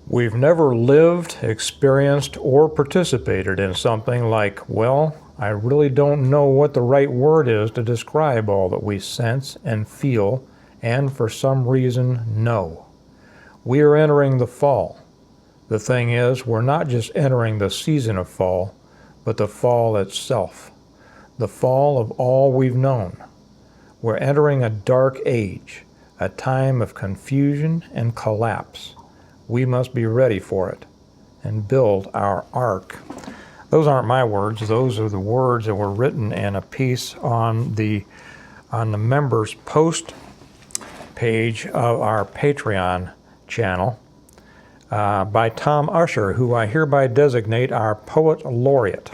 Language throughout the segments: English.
We've never lived, experienced, or participated in something like, well, I really don't know what the right word is to describe all that we sense and feel, and for some reason know. We are entering the fall. The thing is, we're not just entering the season of fall, but the fall itself. The fall of all we've known. We're entering a dark age, a time of confusion and collapse. We must be ready for it and build our ark. Those aren't my words. Those are the words that were written in a piece on the members post page of our Patreon channel by Tom Usher, who I hereby designate our poet laureate.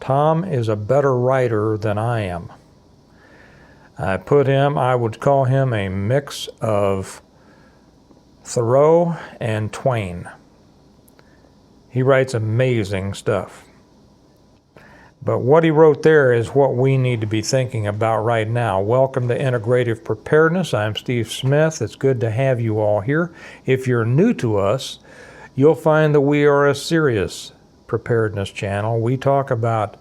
Tom is a better writer than I am. I would call him a mix of Thoreau and Twain. He writes amazing stuff. But what he wrote there is what we need to be thinking about right now. Welcome to Integrative Preparedness. I'm Steve Smith. It's good to have you all here. If you're new to us, you'll find that we are a serious preparedness channel. We talk about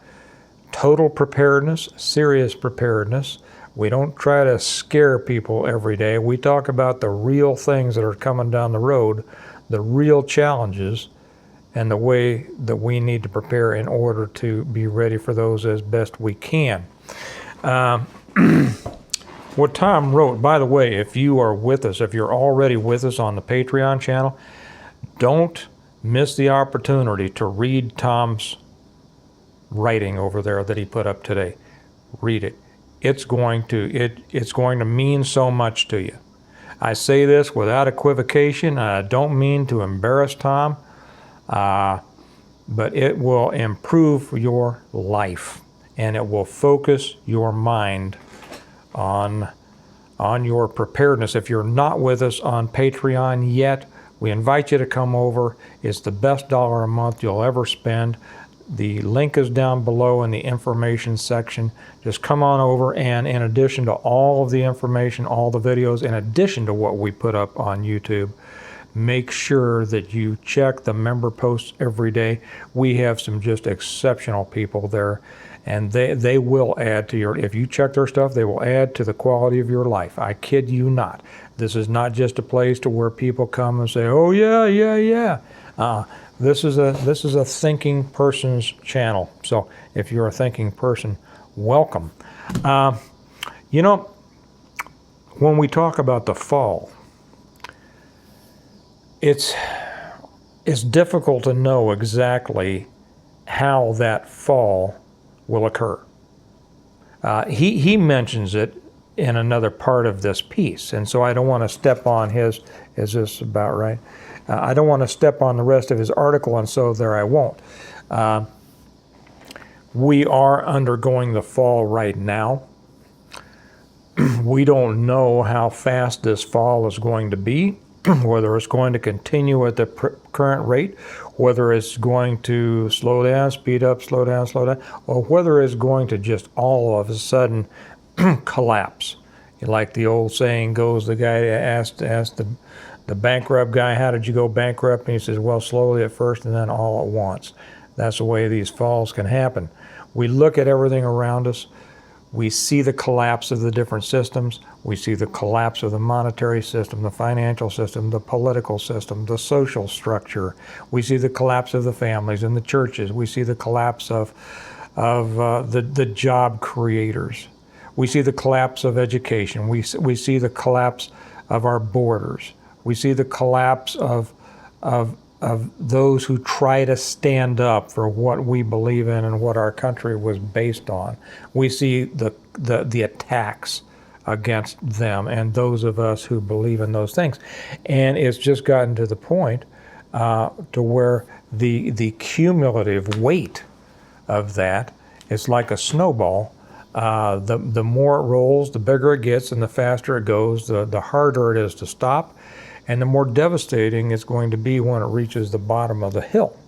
total preparedness, serious preparedness. We don't try to scare people every day. We talk about the real things that are coming down the road, the real challenges, and the way that we need to prepare in order to be ready for those as best we can. What Tom wrote, by the way, if you are with us, if you're already with us on the Patreon channel, don't miss the opportunity to read Tom's writing over there that he put up today. Read it. It's going to mean so much to you. I say this without equivocation. I don't mean to embarrass Tom, but it will improve your life, and it will focus your mind on your preparedness. If you're not with us on Patreon yet, we invite you to come over. It's the best $1 a month you'll ever spend. The link is down below in the information section. Just come on over, and in addition to all of the information, all the videos, in addition to what we put up on YouTube, make sure that you check the member posts every day. We have some just exceptional people there, and they will add to your, if you check their stuff, they will add to the quality of your life. I kid you not. This is not just a place to where people come and say, oh yeah. This is a thinking person's channel. So if you're a thinking person, welcome. When we talk about the fall, it's difficult to know exactly how that fall will occur. He mentions it in another part of this piece, and so I don't want to step on his, is this about right? I don't want to step on the rest of his article, and so there I won't. We are undergoing the fall right now. We don't know how fast this fall is going to be, whether it's going to continue at the current rate, whether it's going to slow down, speed up, slow down, or whether it's going to just all of a sudden collapse. Like the old saying goes, the guy asked the bankrupt guy, how did you go bankrupt? And he says, well, slowly at first and then all at once. That's the way these falls can happen. We look at everything around us. We see the collapse of the different systems. We see the collapse of the monetary system, the financial system, the political system, the social structure. We see the collapse of the families and the churches. We see the collapse of the job creators. We see the collapse of education. We see the collapse of our borders. We see the collapse of those who try to stand up for what we believe in and what our country was based on. We see the attacks against them and those of us who believe in those things. And it's just gotten to the point to where the cumulative weight of that is like a snowball. The more it rolls, the bigger it gets, and the faster it goes, the harder it is to stop. And the more devastating it's going to be when it reaches the bottom of the hill.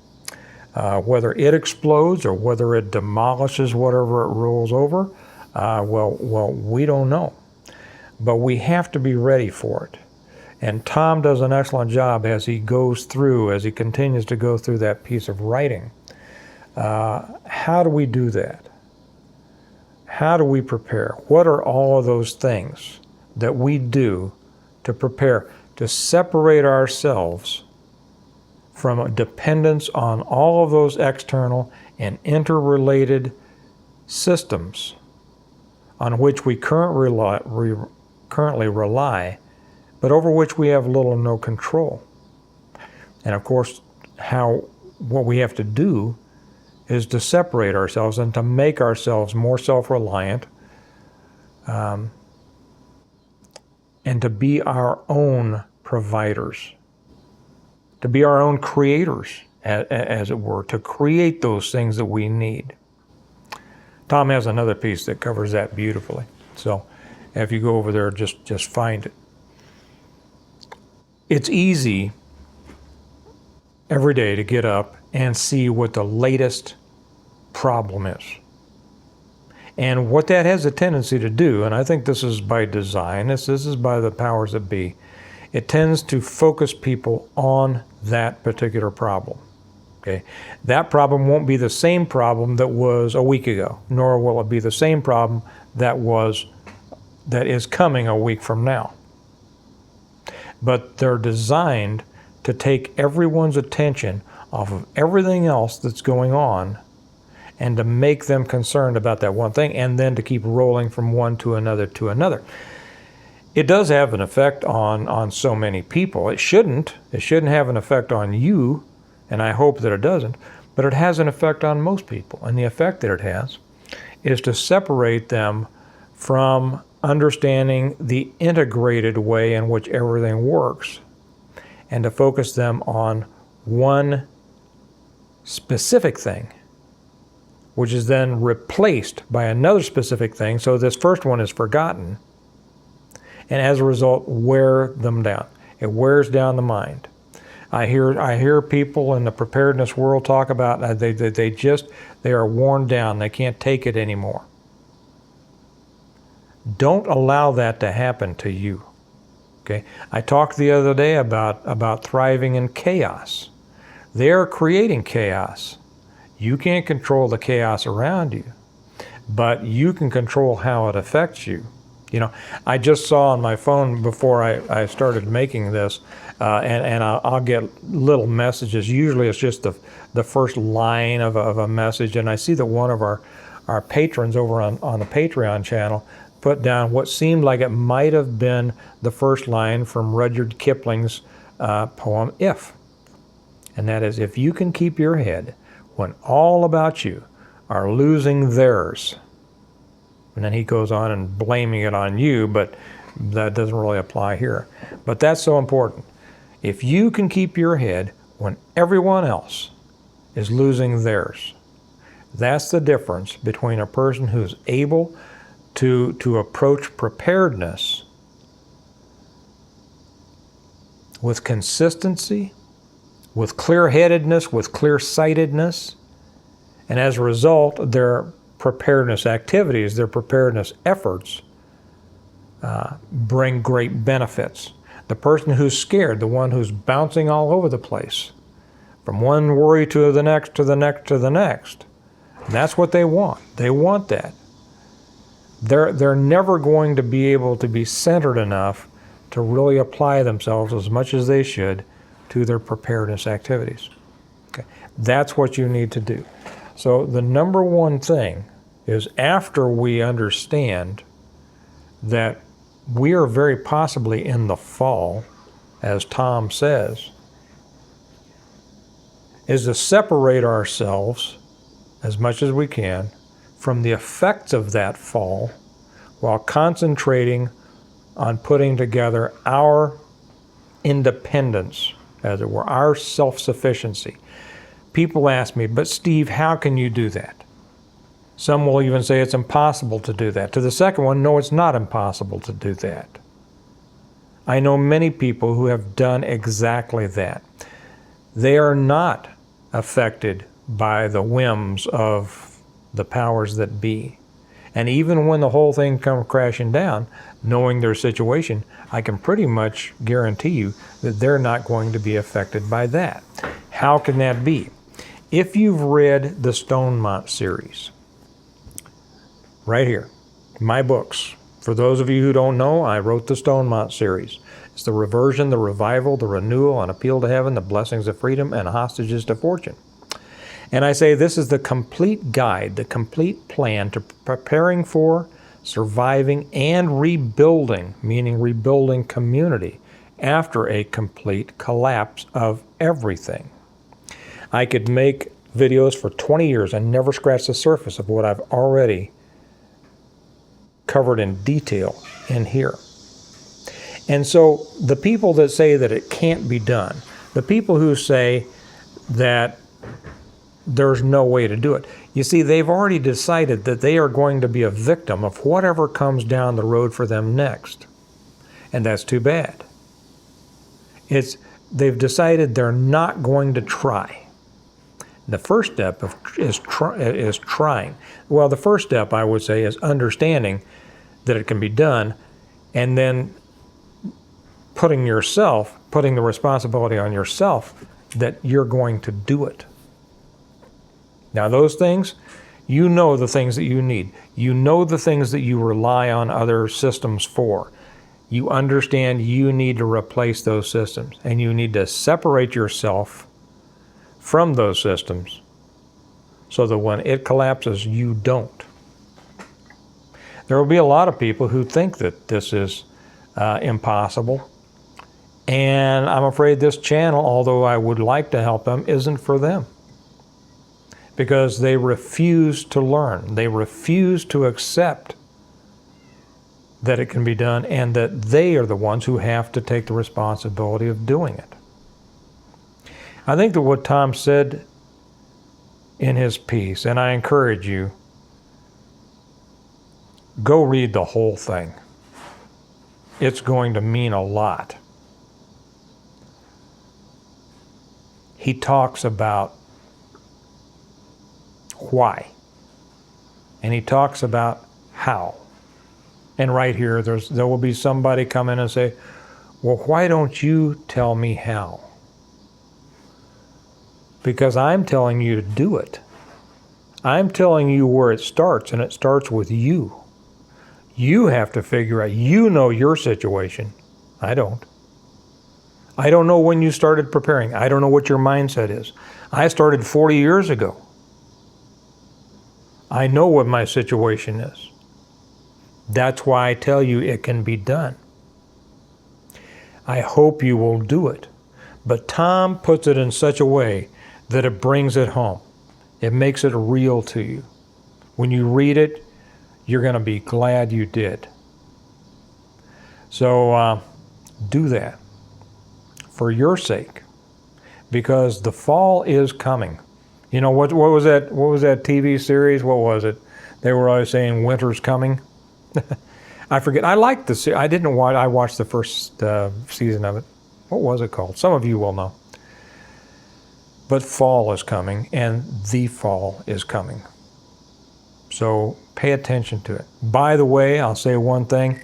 Whether it explodes or whether it demolishes whatever it rolls over, well, we don't know. But we have to be ready for it. And Tom does an excellent job as he continues to go through that piece of writing. How do we do that? How do we prepare? What are all of those things that we do to prepare, to separate ourselves from a dependence on all of those external and interrelated systems on which we currently rely, but over which we have little or no control? And of course, what we have to do is to separate ourselves and to make ourselves more self-reliant, and to be our own providers, to be our own creators, as it were, to create those things that we need. Tom has another piece that covers that beautifully. So if you go over there, just find it. It's easy every day to get up and see what the latest problem is. And what that has a tendency to do, and I think this is by design, this is by the powers that be, it tends to focus people on that particular problem. Okay? That problem won't be the same problem that was a week ago, nor will it be the same problem that is coming a week from now. But they're designed to take everyone's attention off of everything else that's going on and to make them concerned about that one thing, and then to keep rolling from one to another to another. It does have an effect on so many people. It shouldn't have an effect on you, and I hope that it doesn't, but it has an effect on most people. And the effect that it has is to separate them from understanding the integrated way in which everything works, and to focus them on one specific thing, which is then replaced by another specific thing, so this first one is forgotten, and as a result wear them down. It wears down the mind. I hear people in the preparedness world talk about they are worn down, they can't take it anymore. Don't allow that to happen to you. Okay? I talked the other day about thriving in chaos. They're creating chaos. You can't control the chaos around you, but you can control how it affects you. You know, I just saw on my phone before I started making this, and I'll get little messages. Usually it's just the first line of a message, and I see that one of our patrons over on the Patreon channel put down what seemed like it might have been the first line from Rudyard Kipling's poem, If. And that is, if you can keep your head when all about you are losing theirs. And then he goes on and blaming it on you, but that doesn't really apply here. But that's so important. If you can keep your head when everyone else is losing theirs, that's the difference between a person who's able to approach preparedness with consistency, with clear-headedness, with clear-sightedness, and as a result, their preparedness activities, their preparedness efforts bring great benefits. The person who's scared, the one who's bouncing all over the place, from one worry to the next, to the next, to the next, that's what they want. They want that. They're never going to be able to be centered enough to really apply themselves as much as they should to their preparedness activities. Okay. That's what you need to do. So the number one thing is, after we understand that we are very possibly in the fall, as Tom says, is to separate ourselves as much as we can from the effects of that fall, while concentrating on putting together our independence, as it were, our self-sufficiency. People ask me, but Steve, how can you do that? Some will even say it's impossible to do that. To the second one, no, it's not impossible to do that. I know many people who have done exactly that. They are not affected by the whims of the powers that be. And even when the whole thing comes crashing down, knowing their situation, I can pretty much guarantee you that they're not going to be affected by that. How can that be? If you've read the Stonemont series, right here, my books. For those of you who don't know, I wrote the Stonemont series. It's the reversion, the revival, the renewal, an appeal to heaven, the blessings of freedom, and hostages to fortune. And I say this is the complete guide, the complete plan to preparing for, surviving, and rebuilding, meaning rebuilding community, after a complete collapse of everything. I could make videos for 20 years and never scratch the surface of what I've already covered in detail in here. And so the people that say that it can't be done, the people who say that there's no way to do it, you see, they've already decided that they are going to be a victim of whatever comes down the road for them next. And that's too bad. They've decided they're not going to try. The first step is trying. Well, the first step, I would say, is understanding that it can be done, and then putting the responsibility on yourself that you're going to do it. Now, those things, you know the things that you need. You know the things that you rely on other systems for. You understand you need to replace those systems, and you need to separate yourself from those systems so that when it collapses, you don't. There will be a lot of people who think that this is impossible, and I'm afraid this channel, although I would like to help them, isn't for them, because they refuse to learn. They refuse to accept that it can be done and that they are the ones who have to take the responsibility of doing it. I think that what Tom said in his piece, and I encourage you, go read the whole thing. It's going to mean a lot. He talks about why, and he talks about how. And right here, there will be somebody come in and say, well, why don't you tell me how? Because I'm telling you to do it. I'm telling you where it starts, and it starts with you. You have to figure out, you know your situation. I don't. I don't know when you started preparing. I don't know what your mindset is. I started 40 years ago. I know what my situation is. That's why I tell you it can be done. I hope you will do it. But Tom puts it in such a way that it brings it home. It makes it real to you. When you read it, you're going to be glad you did. So do that for your sake, because the fall is coming. You know, what was that TV series? What was it? They were always saying winter's coming. I forget. I liked the series. I watched the first season of it. What was it called? Some of you will know. But fall is coming, and the fall is coming. So pay attention to it. By the way, I'll say one thing.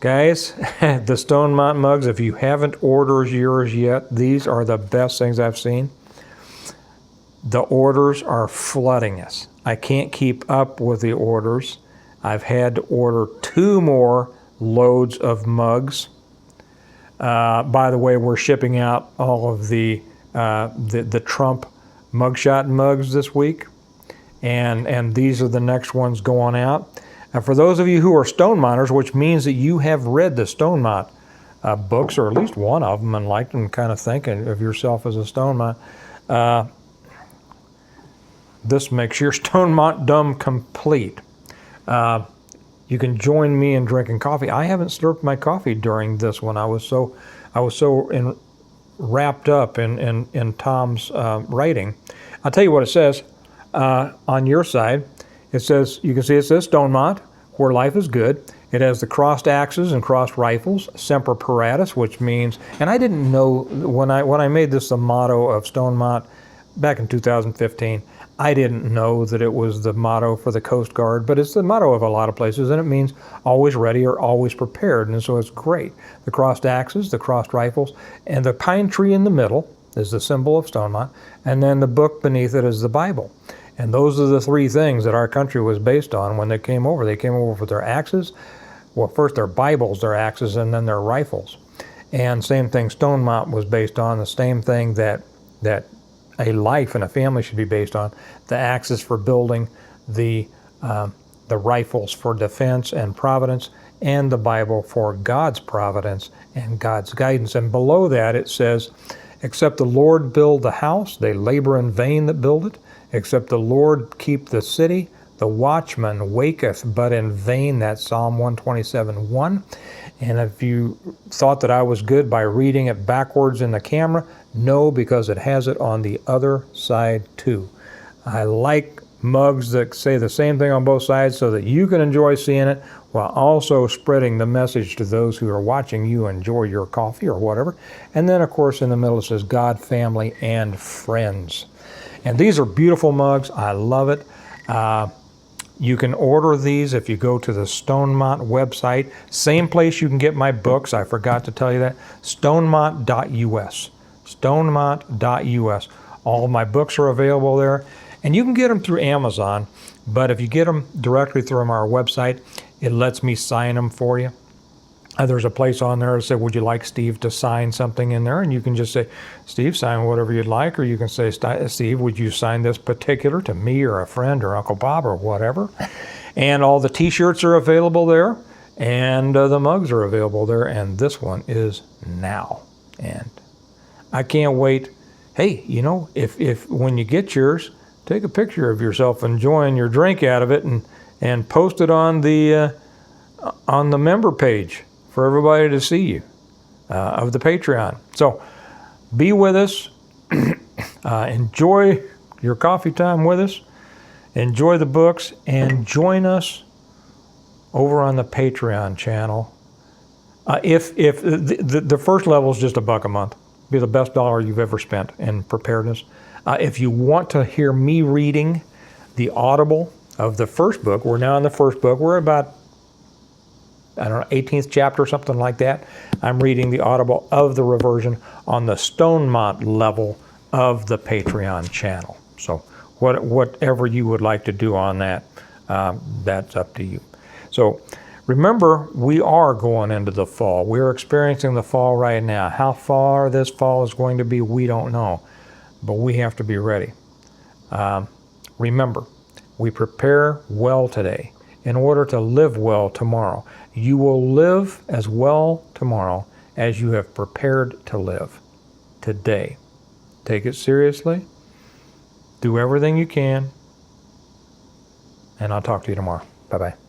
Guys, the Stonemont mugs, if you haven't ordered yours yet, these are the best things I've seen. The orders are flooding us. I can't keep up with the orders. I've had to order 2 more loads of mugs. By the way, we're shipping out all of the Trump mugshot mugs this week, and these are the next ones going out. For those of you who are Stonemonters, which means that you have read the Stonemont books, or at least one of them, and liked them, kind of thinking of yourself as a Stonemont, this makes your Stonemont-dom complete. You can join me in drinking coffee. I haven't slurped my coffee during this one. I was so wrapped up in Tom's writing. I'll tell you what it says on your side. It says, you can see it says Stonemont, where life is good. It has the crossed axes and crossed rifles, Semper Paratus, which means, and I didn't know when I made this the motto of Stonemont, back in 2015. I didn't know that it was the motto for the Coast Guard, but it's the motto of a lot of places, and it means always ready or always prepared, and so it's great. The crossed axes, the crossed rifles, and the pine tree in the middle is the symbol of Stonemont, and then the book beneath it is the Bible. And those are the three things that our country was based on when they came over. They came over with their axes, well, first their Bibles, their axes, and then their rifles. And same thing Stonemont was based on, the same thing that a life and a family should be based on. The axes for building, the rifles for defense and providence, and the Bible for God's providence and God's guidance. And below that it says, except the Lord build the house, they labor in vain that build it. Except the Lord keep the city, the watchman waketh but in vain. That's Psalm 127:1. And if you thought that I was good by reading it backwards in the camera, no, because it has it on the other side too. I like mugs that say the same thing on both sides so that you can enjoy seeing it while also spreading the message to those who are watching you enjoy your coffee or whatever. And then, of course, in the middle it says God, family, and friends. And these are beautiful mugs. I love it. You can order these if you go to the Stonemont website. Same place you can get my books. I forgot to tell you that. Stonemont.us. Stonemont.us. All my books are available there. And you can get them through Amazon. But if you get them directly through our website, it lets me sign them for you. There's a place on there that said, would you like Steve to sign something in there? And you can just say, Steve, sign whatever you'd like. Or you can say, Steve, would you sign this particular to me or a friend or Uncle Bob or whatever? And all the t-shirts are available there. And the mugs are available there. And this one is now. And I can't wait. Hey, you know, if when you get yours, take a picture of yourself enjoying your drink out of it and post it on the member page for everybody to see you of the Patreon. So be with us. Enjoy your coffee time with us. Enjoy the books and join us over on the Patreon channel. If the first level is just $1 a month, be the best dollar you've ever spent in preparedness. If you want to hear me reading the Audible of the first book, we're now in the first book. We're about 18th chapter or something like that. I'm reading the Audible of the reversion on the Stonemont level of the Patreon channel. So whatever you would like to do on that, that's up to you. So remember, we are going into the fall. We're experiencing the fall right now. How far this fall is going to be, we don't know. But we have to be ready. Remember, we prepare well today in order to live well tomorrow. You will live as well tomorrow as you have prepared to live today. Take it seriously. Do everything you can. And I'll talk to you tomorrow. Bye-bye.